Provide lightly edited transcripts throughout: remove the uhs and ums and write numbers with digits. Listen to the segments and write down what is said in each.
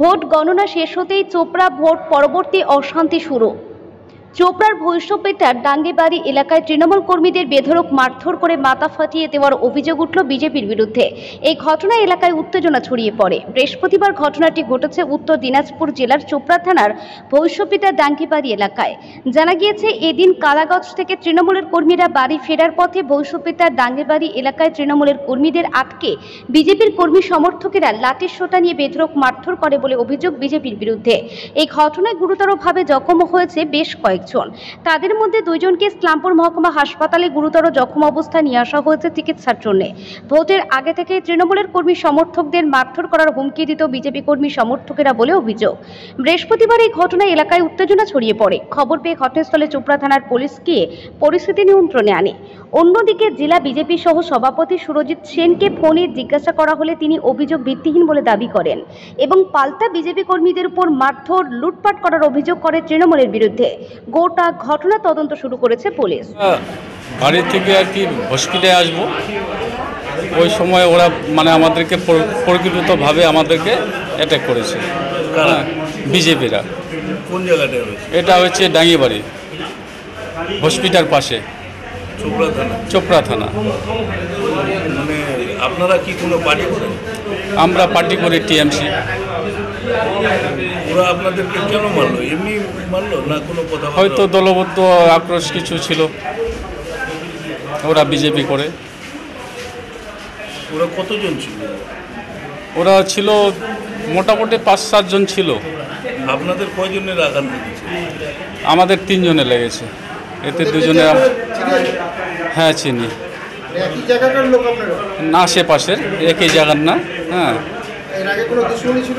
Vote গণনা শেষ হতেই চোপড়া ভোট পরবর্তী অশান্তি শুরু। চোপড়ার ভৈরববেটার ডাঙ্গিবাড়ি এলাকায় তৃণমূল কর্মীদের বেধড়ক মারধর করে মাথা ফাটিয়ে দেওয়ার অভিযোগ উঠল বিজেপির বিরুদ্ধে। এই ঘটনায় এলাকায় উত্তেজনা ছড়িয়ে পড়ে। বৃহস্পতিবার ঘটনাটি ঘটেছে উত্তর দিনাজপুর জেলার চোপড়া থানার ভৈরববেটার ডাঙ্গিবাড়ি এলাকায়। জানা গিয়েছে, এদিন কালাগঞ্জ থেকে তৃণমূলের কর্মীরা বাড়ি ফেরার পথে ভৈরববেটার ডাঙ্গিবাড়ি এলাকায় তৃণমূলের কর্মীদের আটকে বিজেপির কর্মী সমর্থকেরা লাঠির সোঁটা নিয়ে বেধড়ক মারধর করে বলে অভিযোগ বিজেপির বিরুদ্ধে। এই ঘটনায় গুরুতরভাবে জখম হয়েছে বেশ কয়েকজন। তাদের মধ্যে দুইজনকে ইসলামপুর মহকুমা হাসপাতালে গুরুতর জখম অবস্থায় নিয়ে আসা হয়েছে চিকিৎসার জন্য। ভোটের আগে থেকে তৃণমূলের কর্মী সমর্থকদের মারধর করার হুমকি দিত বিজেপি কর্মী সমর্থকেরা বলে অভিযোগ। বৃহস্পতিবার এই ঘটনায় এলাকায় উত্তেজনা ছড়িয়ে পড়ে। খবর পেয়ে ঘটনাস্থলে চোপড়া থানার পুলিশ গিয়ে পরিস্থিতি নিয়ন্ত্রণে আনে। অন্যদিকে জেলা বিজেপি সহ সভাপতি সুরজিৎ সেনকে ফোনে জিজ্ঞাসা করা হলে তিনি অভিযোগ ভিত্তিহীন বলে দাবি করেন এবং পাল্টা বিজেপি কর্মীদের উপর মারধর লুটপাট করার অভিযোগ করে তৃণমূলের বিরুদ্ধে। গোটা ঘটনা তদন্ত শুরু করেছে পুলিশ। বাড়ি থেকে আর কি হসপিটালে আসবো, ওই সময় ওরা আমাদেরকে পরিকল্পিতভাবে আমাদেরকে অ্যাটাক করেছে। বিজেপিরা। কোন জায়গাটায় হয়েছে? এটা হচ্ছে ডাঙ্গিবাড়ি হসপিটাল পাশে, চোপড়া থানা। মানে আপনারা কি কোনো পার্টি করেন? আমরা পার্টি করি টিএমসি। ওরা আপনাদেরকে কেন মারলো? এমনি মারলো না কোনো কথা? হয়তো দলবদ্ধ আক্রোশ কিছু ছিল, ওরা বিজেপি করে। ওরা কতজন ছিল? ওরা ছিল মোটামুটি ৫-৭ জন ছিল। আপনাদের কয়জনের আঘাত লেগেছে? আমাদের 3 জনে লেগেছে, এতে 2 জনে। হ্যাঁ চিনি, একই জায়গাটার লোক আপনারা? না আশেপাশের, একই জায়গার না। হ্যাঁ, এর আগে কোনো দুশ্মনী ছিল?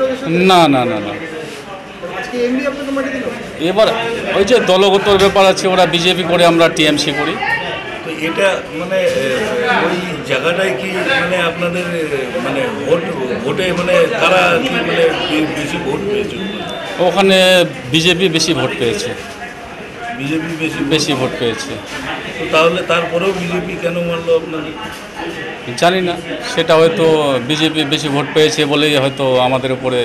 না না না না। আজকে এমনি আপনাকে মাটি দিল? এবার ওই যে দলগত ব্যাপার আছে, ওরা বিজেপি করে, আমরা টিএমসি করি। তো এটা ওই জায়গাটায় কি আপনাদের ভোটে তারা কি বেশি ভোট পেয়েছে? ওখানে বিজেপি বেশি ভোট পেয়েছে। বিজেপি বেশি ভোট পেয়েছে। তো তাহলে তারপরেও বিজেপি কেন মারলো আপনাদের? জানি না, সেটা হয়তো বিজেপি বেশি ভোট পেয়েছে বলেই হয়তো আমাদের উপরে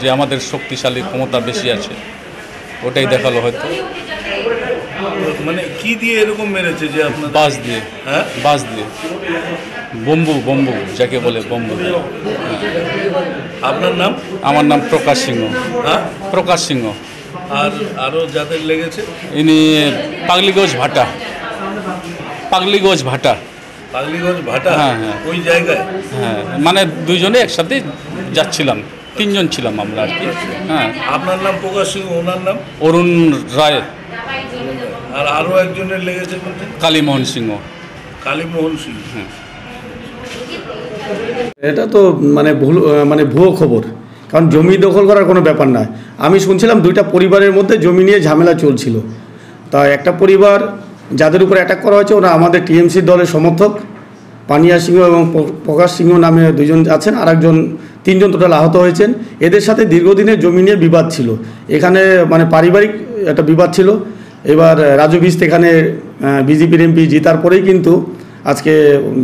যে আমাদের শক্তিশালী ক্ষমতা বেশি আছে, ওটাই দেখালো হয়তো। কি দিয়ে এরকম মেরেছে যে আপনার? বাস দিয়ে। হ্যাঁ, বাস দিয়ে, বম্বু যাকে বলে, বম্বু। আপনার নাম? আমার নাম প্রকাশ সিংহ। হ্যাঁ, প্রকাশ সিংহ। আর আরও যাদের লেগেছে? ইনি পাগলিগঞ্জ ভাটা। পাগলিগঞ্জ ভাটা। পাগলিগঞ্জ ভাটা? হ্যাঁ হ্যাঁ, ওই জায়গায়। হ্যাঁ, 2 জনে একসাথে যাচ্ছিলাম, 3 জন ছিলাম আমরা আর কি। হ্যাঁ। আপনার নাম প্রকাশ সিংহ, ওনার নাম? অরুণ রায়। আর আরও একজনের লেগেছে বলতে? কালীমোহন সিংহ। কালীমোহন সিংহ। এটা তো ভুয়ো খবর, কারণ জমি দখল করার কোনো ব্যাপার নয়। আমি শুনছিলাম 2টা পরিবারের মধ্যে জমি নিয়ে ঝামেলা চলছিল। তা একটা পরিবার যাদের উপর অ্যাটাক করা হয়েছে ওরা আমাদের টিএমসি দলের সমর্থক, পানিয়া সিংহ এবং প্রকাশ সিংহ নামে 2 জন আছেন, আর একজন 3 জন টোটাল আহত হয়েছেন। এদের সাথে দীর্ঘদিনের জমি নিয়ে বিবাদ ছিল। এখানে পারিবারিক একটা বিবাদ ছিল। এবার রাজু বিস্ত এখানে বিজেপির এমপি জিতার পরেই কিন্তু আজকে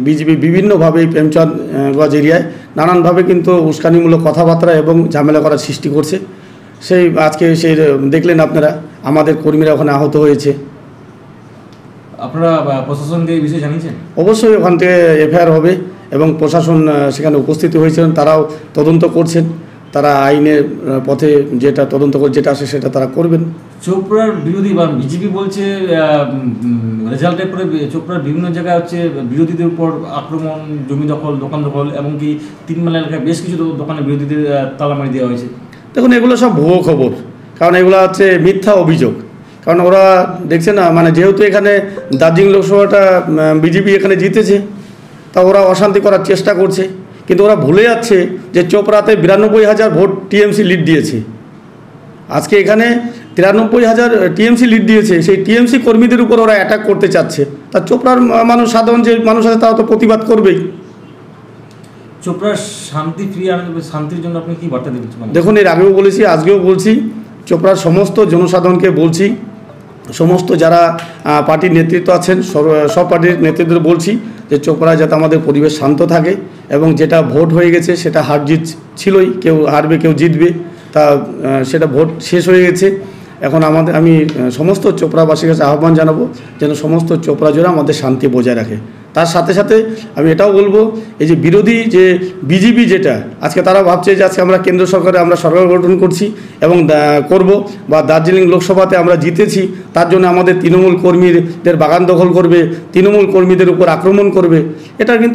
বিজেপি বিভিন্নভাবে এই প্রেমচাঁদগঞ্জ এরিয়ায় নানানভাবে কিন্তু উস্কানিমূলক কথাবার্তা এবং ঝামেলা করার সৃষ্টি করছে। আজকে দেখলেন আপনারা, আমাদের কর্মীরা ওখানে আহত হয়েছে। আপনারা প্রশাসনকে এই বিষয়ে জানিয়েছেন? অবশ্যই ওখান থেকে এফআইআর হবে এবং প্রশাসন সেখানে উপস্থিত হয়েছিলেন, তারাও তদন্ত করছেন। তারা আইনের পথে যেটা তদন্ত করে যেটা আসে সেটা তারা করবেন। চোপড়ার বিরোধী বা বিজেপি বলছে রেজাল্টের পরে চোপড়ার বিভিন্ন জায়গায় হচ্ছে বিরোধীদের উপর আক্রমণ, জমি দখল, দোকান দখল, এমনকি 3 মাইল এলাকায় বেশ কিছু দোকানে বিরোধীদের তালামারি দেওয়া হয়েছে। দেখুন, এগুলো সব ভুয়ো খবর, কারণ এগুলো হচ্ছে মিথ্যা অভিযোগ। কারণ ওরা দেখছে না, যেহেতু এখানে দার্জিলিং লোকসভাটা বিজেপি এখানে জিতেছে, তা ওরা অশান্তি করার চেষ্টা করছে। কিন্তু ওরা ভুলে যাচ্ছে যে চোপড়াতে 92,000 ভোট টিএমসি লিড দিয়েছে। আজকে এখানে 93,000 টিএমসি লিড দিয়েছে, সেই টিএমসি কর্মীদের উপর ওরা অ্যাটাক করতে চাচ্ছে। তা চোপড়ার সাধারণ যে মানুষ আছে তারা তো প্রতিবাদ করবেই। চোপড়ার শান্তির জন্য আপনি কি বার্তা দিচ্ছেন? দেখুন, এর আগেও বলেছি, আজকেও বলছি, চোপড়ার সমস্ত জনসাধারণকে বলছি, সমস্ত যারা পার্টির নেতৃত্ব আছেন সব পার্টির নেতৃত্বদের বলছি যে চোপড়ায় যাতে আমাদের পরিবেশ শান্ত থাকে এবং যেটা ভোট হয়ে গেছে সেটা হার জিত ছিলই, কেউ হারবে কেউ জিতবে। তা সেটা ভোট শেষ হয়ে গেছে। এখন আমি সমস্ত চোপড়াবাসীর কাছে আহ্বান জানাবো যেন সমস্ত চোপড়া জোড়া আমাদের শান্তি বজায় রাখে। তার সাথে সাথে আমি এটাও বলবো, এই যে বিরোধী যে বিজেপি যেটা আজকে তারা ভাবছে যে আজকে আমরা কেন্দ্র সরকারে আমরা সরকার গঠন করছি এবং করব, বা দার্জিলিং লোকসভাতে আমরা জিতেছি, তার জন্য আমাদের তৃণমূল কর্মীদের বাগান দখল করবে, তৃণমূল কর্মীদের উপর আক্রমণ করবে, এটা কিন্তু